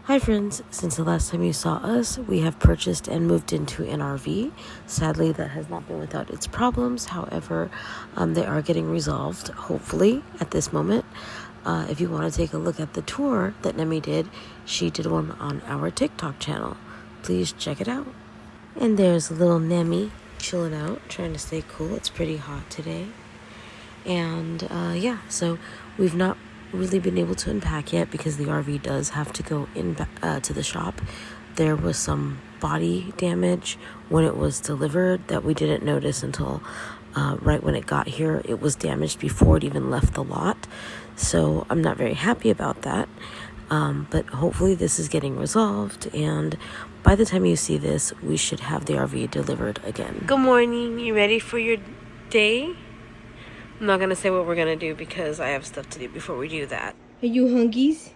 Hi friends, since the last time you saw us, we have purchased and moved into an RV. Sadly, that has not been without its problems. However, they are getting resolved, hopefully, at this moment. If you want to take a look at the tour that Nemi did, she did one on our TikTok channel. Please check it out. And there's little Nemi chilling out, trying to stay cool. It's pretty hot today. And so we've not really been able to unpack yet because the RV does have to go in to the shop. There was some body damage when it was delivered that we didn't notice until right when it got here. It was damaged before it even left the lot, so I'm not very happy about that. But hopefully this is getting resolved, and by the time you see this, we should have the RV delivered again. Good morning. You ready for your day? I'm not going to say what we're going to do because I have stuff to do before we do that. Are you hungies?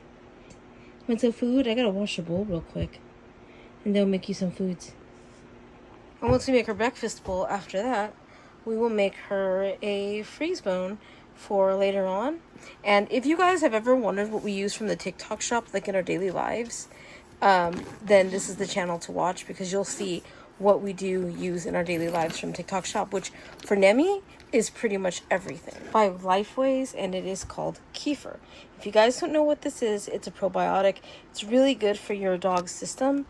Want some food? I got to wash your bowl real quick. And they'll make you some foods. And once we make her breakfast bowl, after that, we will make her a freeze bone for later on. And if you guys have ever wondered what we use from the TikTok shop, like in our daily lives, then this is the channel to watch because you'll see what we do use in our daily lives from TikTok shop, which for Nemi is pretty much everything. By Lifeways, and it is called kefir. If you guys don't know what this is, it's a probiotic. It's really good for your dog's system.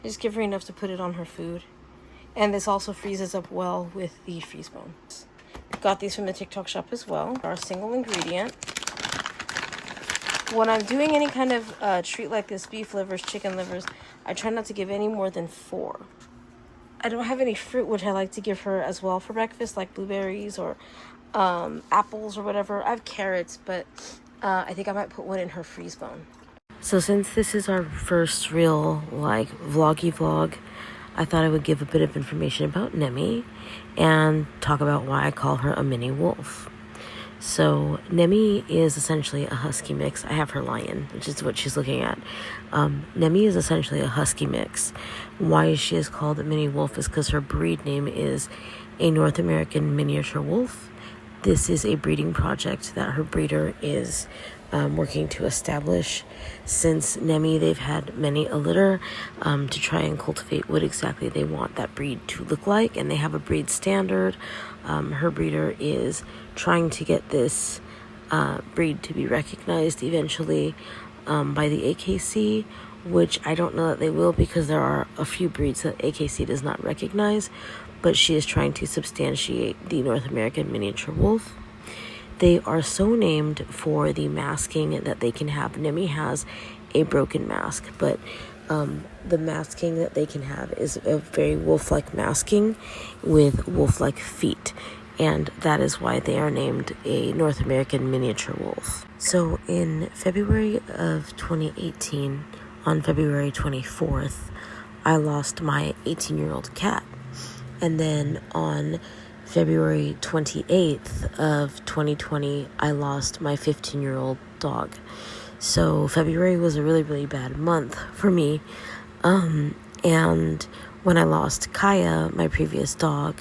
Just give her enough to put it on her food. And this also freezes up well with the freeze bones. Got these from the TikTok shop as well. Our single ingredient. When I'm doing any kind of treat like this, beef livers, chicken livers, I try not to give any more than 4. I don't have any fruit, which I like to give her as well for breakfast, like blueberries or apples or whatever. I have carrots, but I think I might put one in her freeze bone. So since this is our first real, vloggy vlog, I thought I would give a bit of information about Nemi and talk about why I call her a mini wolf. So Nemi is essentially a husky mix. I have her lion, which is what she's looking at. Nemi is essentially a husky mix. Why she is called a mini wolf is because her breed name is a North American miniature wolf. This is a breeding project that her breeder is working to establish. Since Nemi, they've had many a litter to try and cultivate what exactly they want that breed to look like, and they have a breed standard. Her breeder is trying to get this breed to be recognized eventually by the AKC, which I don't know that they will because there are a few breeds that AKC does not recognize, but she is trying to substantiate the North American miniature wolf. They are so named for the masking that they can have. Nemi has a broken mask, but the masking that they can have is a very wolf-like masking with wolf-like feet, and that is why they are named a North American miniature wolf. So in February of 2018, on February 24th, I lost my 18-year-old cat, and then on February 28th of 2020, I lost my 15-year-old dog. So February was a really, really bad month for me. And when I lost Kaya, my previous dog,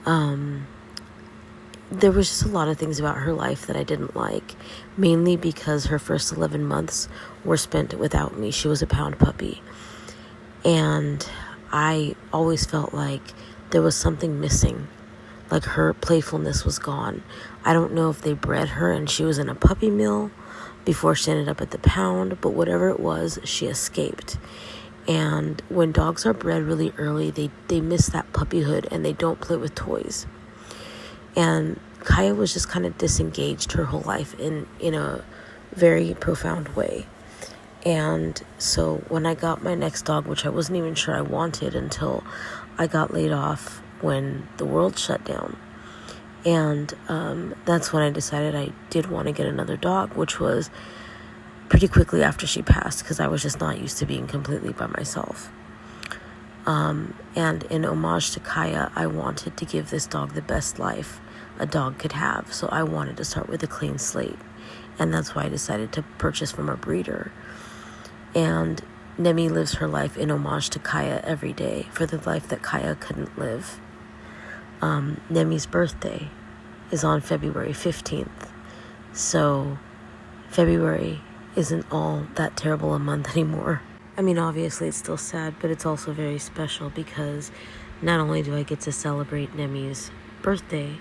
there was just a lot of things about her life that I didn't like, mainly because her first 11 months were spent without me. She was a pound puppy. And I always felt like there was something missing. Like her playfulness was gone. I don't know if they bred her and she was in a puppy mill before she ended up at the pound, but whatever it was, she escaped. And when dogs are bred really early, they miss that puppyhood and they don't play with toys. And Kaya was just kind of disengaged her whole life in a very profound way. And so when I got my next dog, which I wasn't even sure I wanted until I got laid off when the world shut down. And that's when I decided I did want to get another dog, which was pretty quickly after she passed because I was just not used to being completely by myself. And in homage to Kaya, I wanted to give this dog the best life a dog could have. So I wanted to start with a clean slate. And that's why I decided to purchase from a breeder. And Nemi lives her life in homage to Kaya every day for the life that Kaya couldn't live. Nemi's birthday is on February 15th. So February isn't all that terrible a month anymore. I mean, obviously it's still sad, but it's also very special because not only do I get to celebrate Nemi's birthday,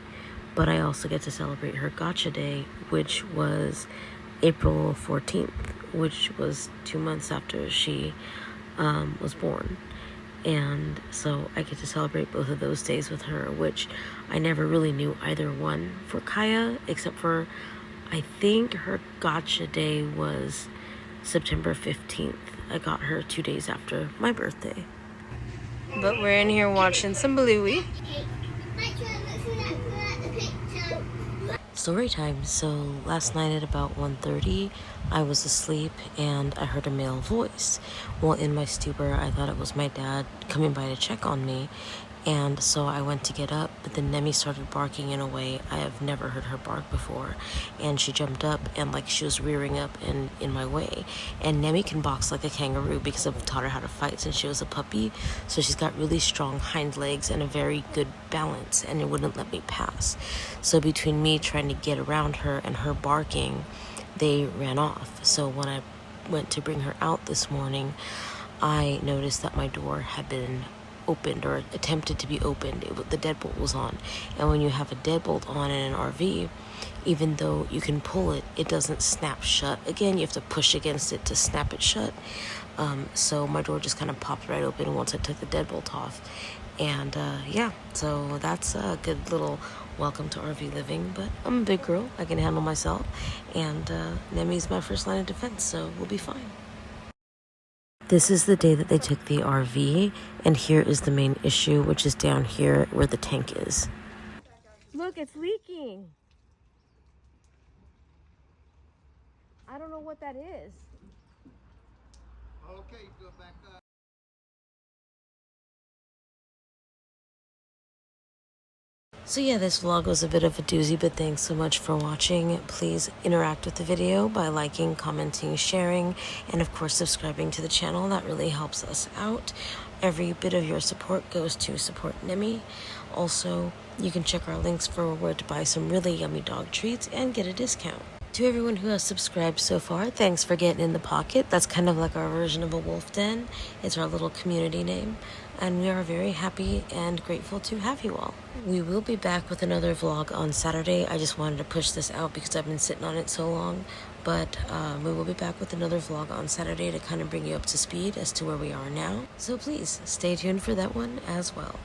but I also get to celebrate her gotcha day, which was April 14th, which was 2 months after she was born. And so I get to celebrate both of those days with her, which I never really knew either one for Kaya, except for I think her gotcha day was September 15th. I got her 2 days after my birthday. But we're in here watching some Bluey. Story time. So last night at about 1:30, I was asleep and I heard a male voice. Well, in my stupor, I thought it was my dad coming by to check on me. And so I went to get up, but then Nemi started barking in a way I have never heard her bark before. And she jumped up and like she was rearing up in my way. And Nemi can box like a kangaroo because I've taught her how to fight since she was a puppy. So she's got really strong hind legs and a very good balance, and it wouldn't let me pass. So between me trying to get around her and her barking, they ran off. So when I went to bring her out this morning, I noticed that my door had been opened or attempted to be opened. The deadbolt was on, and when you have a deadbolt on in an RV, even though you can pull it, it doesn't snap shut. Again, you have to push against it to snap it shut. So my door just kind of popped right open once I took the deadbolt off. And yeah, so that's a good little welcome to RV living. But I'm a big girl, I can handle myself, and Nemi's my first line of defense, so we'll be fine. This is the day that they took the RV, and here is the main issue, which is down here where the tank is. Look, it's leaking. I don't know what that is. Okay, go back up. So yeah, this vlog was a bit of a doozy, but thanks so much for watching. Please interact with the video by liking, commenting, sharing, and of course subscribing to the channel. That really helps us out. Every bit of your support goes to support Nemi. Also, you can check our links for where to buy some really yummy dog treats and get a discount. To everyone who has subscribed so far, thanks for getting in the pocket. That's kind of like our version of a wolf den. It's our little community name, and we are very happy and grateful to have you all. We will be back with another vlog on Saturday. I just wanted to push this out because I've been sitting on it so long, but we will be back with another vlog on Saturday to kind of bring you up to speed as to where we are now. So please stay tuned for that one as well.